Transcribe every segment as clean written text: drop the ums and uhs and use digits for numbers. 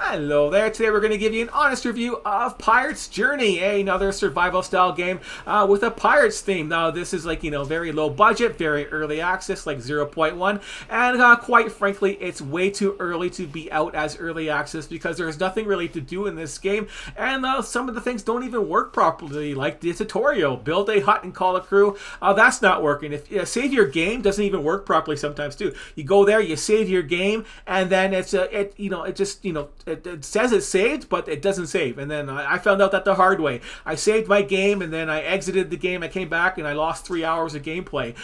Hello there. Today we're going to give you an honest review of Pirates Journey, another survival style game with a Pirates theme. Now this is like, very low budget, very early access, like 0.1, and quite frankly it's way too early to be out as early access because there's nothing really to do in this game, and some of the things don't even work properly, like the tutorial, build a hut and call a crew. That's not working. If save your game doesn't even work properly sometimes too. You go there, you save your game, and then it says it's saved, but it doesn't save. And then I found out that the hard way. I saved my game, and then I exited the game. I came back, and I lost 3 hours of gameplay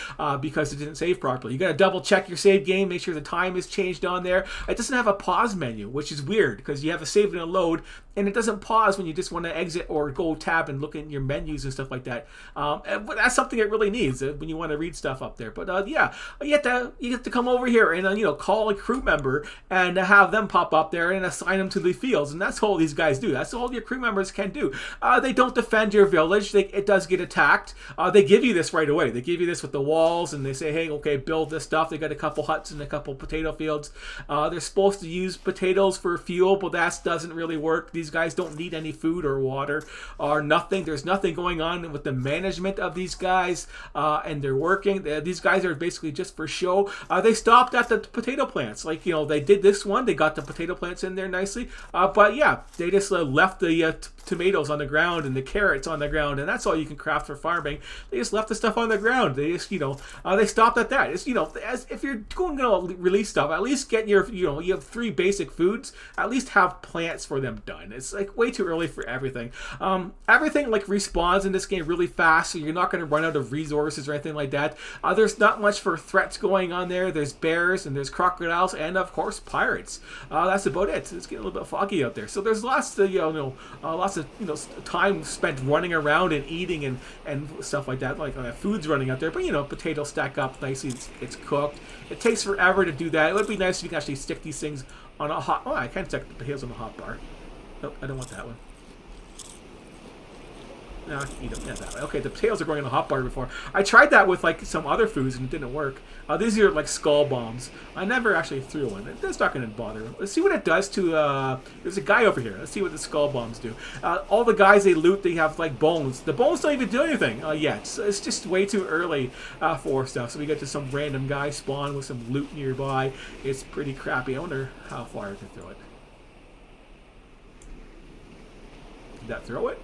because it didn't save properly. You got to double check your save game, make sure the time is changed on there. It doesn't have a pause menu, which is weird because you have a save and a load, and it doesn't pause when you just want to exit or go tab and look at your menus and stuff like that. But that's something it really needs when you want to read stuff up there. But yeah, you have to come over here and call a crew member and have them pop up there and assign them to the fields, and that's all these guys do. That's all your crew members can do. They don't defend your village. It does get attacked. They give you this right away. They give you this with the walls, and they say, hey, okay, build this stuff. They got a couple huts and a couple potato fields. They're supposed to use potatoes for fuel, but that doesn't really work. These guys don't need any food or water or nothing. There's nothing going on with the management of these guys, and they're working. These guys are basically just for show. They stopped at the potato plants. They did this one. They got the potato plants in there nicely. But yeah, they just left the tomatoes on the ground and the carrots on the ground, and that's all you can craft for farming. They just left the stuff on the ground. They just, they stopped at that. It's, as if you're going to release stuff, at least get your, you have 3 basic foods. At least have plants for them done. It's like way too early for everything. Everything like respawns in this game really fast, so you're not going to run out of resources or anything like that. There's not much for threats going on there. There's bears and there's crocodiles and of course pirates. That's about it. It's getting a little bit foggy out there. So there's lots of lots of time spent running around and eating and stuff like that. Like food's running out there, but potatoes stack up nicely. It's cooked. It takes forever to do that. It would be nice if you can actually stick these things on a hot. Oh, I can stick the potatoes on the hot bar. Nope, I don't want that one. No, I can eat them. Yeah, that way. Okay, the potatoes are going in the hot bar before. I tried that with like some other foods and it didn't work. These are like skull bombs. I never actually threw one. It's not going to bother. Let's see what it does to. There's a guy over here. Let's see what the skull bombs do. All the guys they loot, they have like bones. The bones don't even do anything yet. So it's just way too early for stuff. So we get to some random guy spawn with some loot nearby. It's pretty crappy. I wonder how far I can throw it. Did that throw it?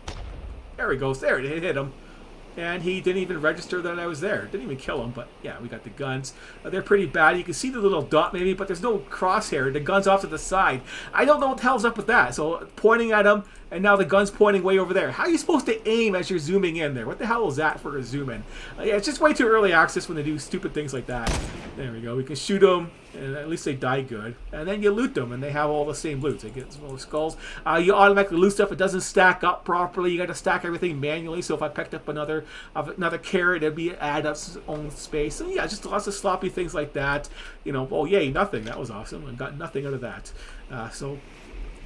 There he goes. There, it hit him. And he didn't even register that I was there. Didn't even kill him, but yeah, we got the guns. They're pretty bad. You can see the little dot maybe, but there's no crosshair. The gun's off to the side. I don't know what the hell's up with that. So pointing at him, and now the gun's pointing way over there. How are you supposed to aim as you're zooming in there? What the hell is that for a zoom in? Yeah, it's just way too early access when they do stupid things like that. There we go. We can shoot them, and at least they die good. And then you loot them, and they have all the same loot. They get some little skulls. You automatically loot stuff. It doesn't stack up properly. You got to stack everything manually. So if I picked up another carrot, it'd be add up its own space. So yeah, just lots of sloppy things like that. Oh yay, nothing. That was awesome. I got nothing out of that.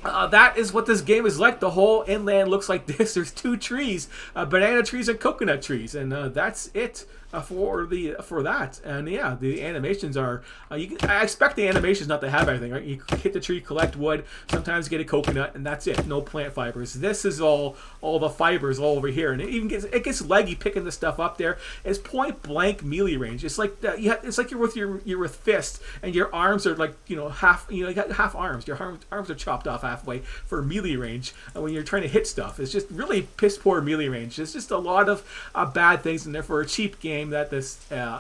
That is what this game is like. The whole inland looks like this. There's 2 trees, banana trees and coconut trees, and that's it for that. And yeah, the animations are. I expect the animations not to have anything, right? You hit the tree, collect wood, sometimes get a coconut, and that's it. No plant fibers. This is all the fibers all over here, and it gets leggy picking the stuff up there. It's point blank melee range. It's like it's like you're with fists, and your arms are like half. You got half arms. Your arms are chopped off halfway for melee range when you're trying to hit stuff. It's just really piss poor melee range. There's just a lot of bad things in there for a cheap game that this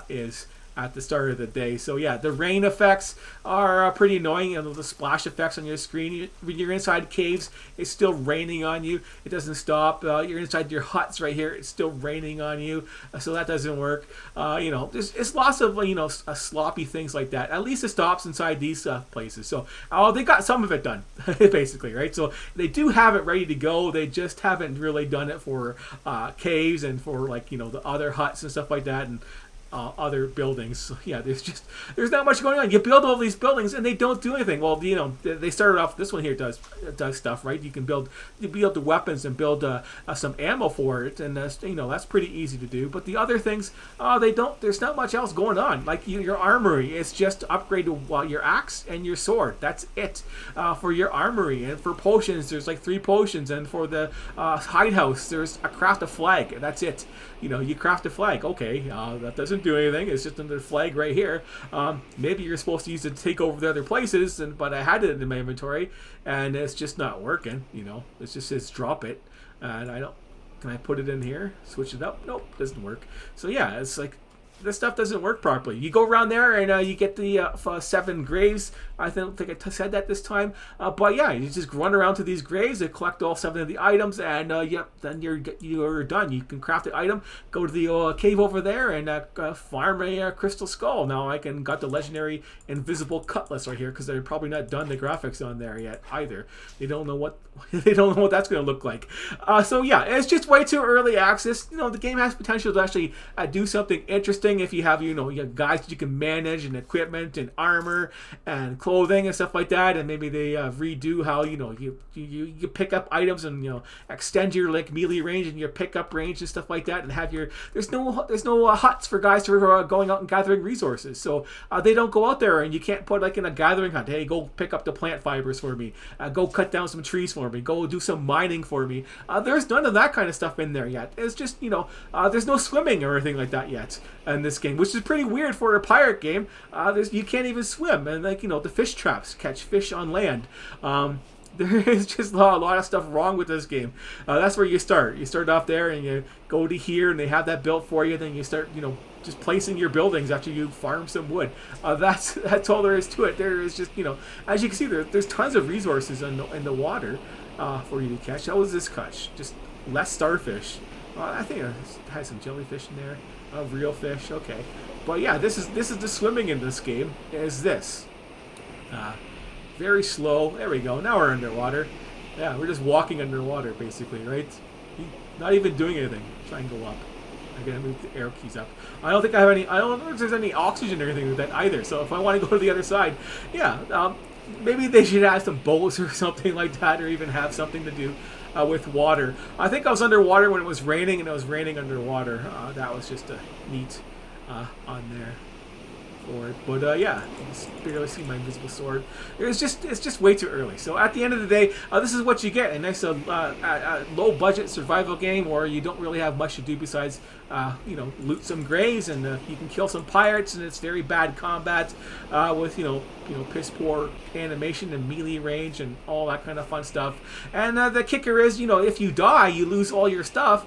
is at the start of the day. So yeah, the rain effects are pretty annoying, and the splash effects on your screen. When you're inside caves, it's still raining on you. It doesn't stop. You're inside your huts right here, it's still raining on you. So that doesn't work. It's lots of sloppy things like that. At least it stops inside these places. So they got some of it done, basically, right? So they do have it ready to go. They just haven't really done it for caves and for the other huts and stuff like that. And other buildings. So yeah, there's not much going on. You build all these buildings and they don't do anything. Well, you know, they started off. This one here does stuff, right? You build the weapons and build some ammo for it, and you know, that's pretty easy to do. But the other things, they don't. There's not much else going on. Like your armory is just to upgrade your axe and your sword. That's it for your armory. And for potions, there's like 3 potions, and for the hidehouse, there's a craft a flag. That's it. You know, you craft a flag. Okay, that doesn't do anything. It's just another flag right here. Maybe you're supposed to use it to take over the other places, but I had it in my inventory, and it's just not working. You know, it just says drop it, and I don't. Can I put it in here? Switch it up? Nope, doesn't work. So yeah, it's like this stuff doesn't work properly. You go around there and you get the 7 graves. I don't think I said that this time, but yeah, you just run around to these graves and collect all 7 of the items, and yep, then you're done. You can craft the item, go to the cave over there, and farm a crystal skull. Now I got the legendary invisible cutlass right here because they're probably not done the graphics on there yet either. They don't know what that's going to look like. So yeah, it's just way too early access. You know, the game has potential to actually do something interesting if you have you have guys that you can manage, and equipment and armor and clothing and stuff like that, and maybe they redo how you pick up items and extend your like melee range and your pickup range and stuff like that, and have there's no huts for guys who are going out and gathering resources, so they don't go out there, and you can't put like in a gathering hunt, hey, go pick up the plant fibers for me, go cut down some trees for me, go do some mining for me. There's none of that kind of stuff in there yet. It's just there's no swimming or anything like that yet in this game, which is pretty weird for a pirate game. You can't even swim, and like the fish traps catch fish on land. There is just a lot of stuff wrong with this game. That's where you start. You start off there and you go to here, and they have that built for you. Then you start just placing your buildings after you farm some wood. That's all there is to it. There is just as you can see, there's tons of resources in the water for you to catch. How was this catch? Just less starfish. I think it has some jellyfish in there. Real fish. Okay. But yeah, this is the swimming in this game. Is this very slow? There we go. Now we're underwater. Yeah, we're just walking underwater basically, right? Not even doing anything. Try and go up. I'm gonna move the arrow keys up. I don't think I have any. I don't know if there's any oxygen or anything with that either. So if I want to go to the other side, yeah, maybe they should add some boats or something like that, or even have something to do with water. I think I was underwater when it was raining, and it was raining underwater. That was just a neat on there for it. But yeah, you can barely see my invisible sword. It's just way too early. So at the end of the day, this is what you get: a nice low budget survival game where you don't really have much to do besides loot some graves, and you can kill some pirates, and it's very bad combat with piss poor animation and melee range and all that kind of fun stuff. And the kicker is, if you die, you lose all your stuff,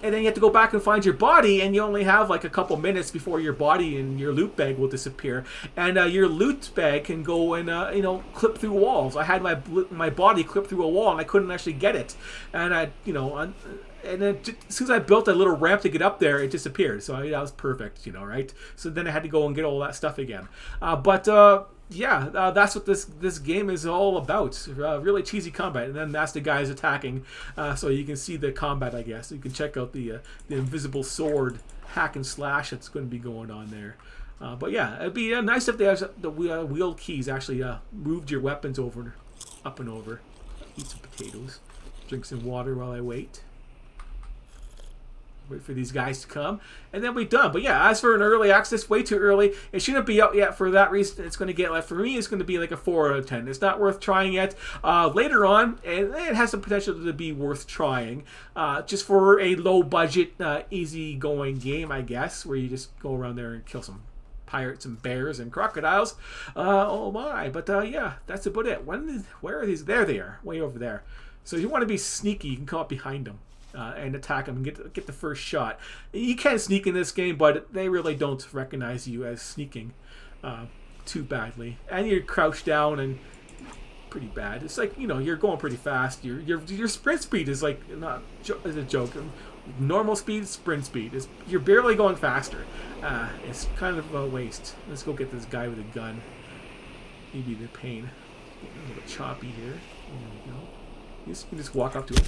and then you have to go back and find your body, and you only have like a couple minutes before your body and your loot bag will disappear. And your loot bag can go and clip through walls. I had my body clip through a wall, and I couldn't actually get it. And and then as soon as I built a little ramp to get up there, it disappeared. So that was perfect, right? So then I had to go and get all that stuff again. That's what this game is all about. Really cheesy combat, and then that's the guys attacking. So you can see the combat, I guess. You can check out the invisible sword hack and slash that's going to be going on there. But yeah, it'd be nice if the wheel keys actually moved your weapons up and over. Eat some potatoes. Drink some water while I wait. Wait for these guys to come, and then we're done. But yeah, as for an early access, way too early. It shouldn't be out yet for that reason. It's going to get, like, for me, it's going to be like a 4 out of 10. It's not worth trying yet. Later on, and it has the potential to be worth trying, just for a low budget, easy going game, I guess, where you just go around there and kill some pirates and bears and crocodiles. Oh my! But yeah, that's about it. Where are these? There they are, way over there. So if you want to be sneaky, you can come up behind them. And attack them and get the first shot. You can sneak in this game, but they really don't recognize you as sneaking too badly. And you're crouched down and pretty bad. It's like you're going pretty fast. Your sprint speed is like not is a joke. Normal speed, sprint speed is you're barely going faster. It's kind of a waste. Let's go get this guy with a gun. Maybe the pain. Getting a little choppy here. There we go. You can just walk up to him.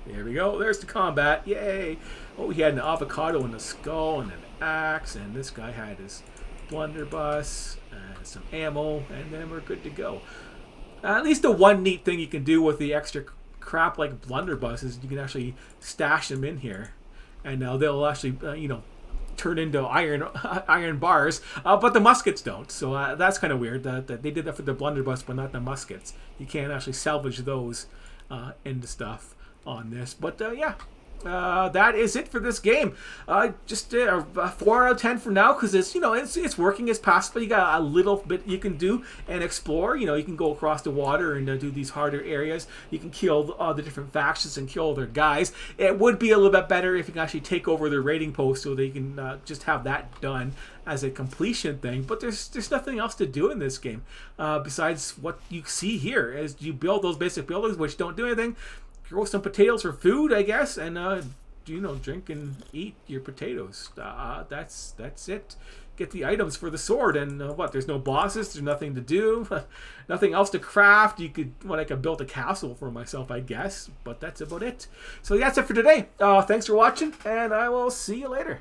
There we go. There's the combat. Yay! Oh, he had an avocado and a skull and an axe, and this guy had his blunderbuss and some ammo, and then we're good to go. At least the one neat thing you can do with the extra crap like blunderbuss is you can actually stash them in here, and they'll actually, turn into iron bars, but the muskets don't. So that's kind of weird that they did that for the blunderbuss, but not the muskets. You can't actually salvage those into stuff on this. But yeah, that is it for this game. Just 4 out of 10 for now, because it's working as passable. You got a little bit you can do and explore. You can go across the water and do these harder areas. You can kill the different factions and kill their guys. It would be a little bit better if you can actually take over their raiding post, so they can just have that done as a completion thing. But there's nothing else to do in this game besides what you see here. As you build those basic buildings, which don't do anything. Grow some potatoes for food, I guess, and drink and eat your potatoes. That's it. Get the items for the sword, and there's no bosses. There's nothing to do, nothing else to craft. I could build a castle for myself, I guess, but that's about it. So that's it for today. Thanks for watching, and I will see you later.